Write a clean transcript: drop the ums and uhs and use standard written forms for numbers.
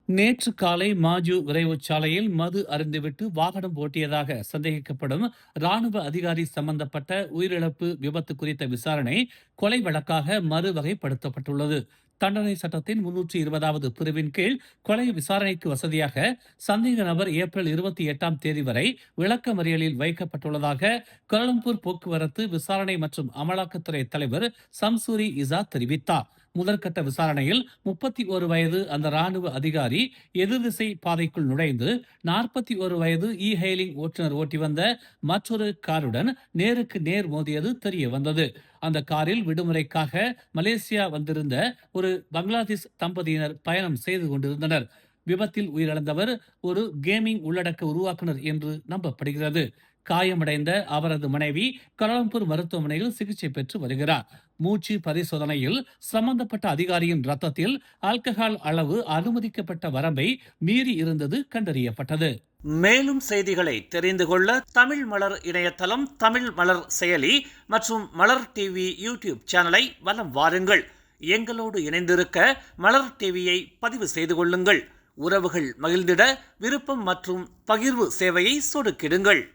நேற்று காலை மாஜு விரைவுச் சாலையில் மது அருந்திவிட்டு வாகனம் ஓட்டியதாக சந்தேகிக்கப்படும் ராணுவ அதிகாரி சம்பந்தப்பட்ட உயிரிழப்பு விபத்து குறித்த விசாரணை கொலை வழக்காக மறுவகைப்படுத்தப்பட்டுள்ளது. தண்டனை சட்டத்தின் 320வது பிரிவின் கீழ் கொலை விசாரணைக்கு வசதியாக சந்தேக நபர் ஏப்ரல் 28ஆம் தேதி வரை விளக்கமறியலில் வைக்கப்பட்டுள்ளதாக கோலம்பூர் போக்குவரத்து விசாரணை மற்றும் அமலாக்கத்துறை தலைவர் சம்சூரி இசா தெரிவித்தார். முதற்கட்ட விசாரணையில் 31 வயது அந்த ராணுவ அதிகாரி எதிர்திசை பாதைக்குள் நுழைந்து 41 வயது இ ஹெயிலிங் ஓட்டுநர் ஓட்டி வந்த மற்றொரு காருடன் நேருக்கு நேர் மோதியது தெரிய வந்தது. அந்த காரில் விடுமுறைக்காக மலேசியா வந்திருந்த ஒரு பங்களாதேஷ் தம்பதியினர் பயணம் செய்து கொண்டிருந்தனர். விபத்தில் உயிரிழந்தவர் ஒரு கேமிங் உள்ளடக்க உருவாக்குனர் என்று நம்பப்படுகிறது. காயமடைந்த அவரது மனைவி கோலாலம்பூர் மருத்துவமனையில் சிகிச்சை பெற்று வருகிறார். மூச்சு பரிசோதனையில் சம்பந்தப்பட்ட அதிகாரியின் ரத்தத்தில் ஆல்கஹால் அளவு அனுமதிக்கப்பட்ட வரம்பை மீறி இருந்தது கண்டறியப்பட்டது. மேலும் செய்திகளை தெரிந்து கொள்ள தமிழ் மலர் இணையதளம், தமிழ் மலர் செயலி மற்றும் மலர் டிவி யூடியூப் சேனலை வலம் வாருங்கள். எங்களோடு இணைந்திருக்க மலர் டிவியை பதிவு செய்து கொள்ளுங்கள். உறவுகள் மகிழ்ந்திட விருப்பம் மற்றும் பகிர்வு சேவையை சொடுக்கிடுங்கள்.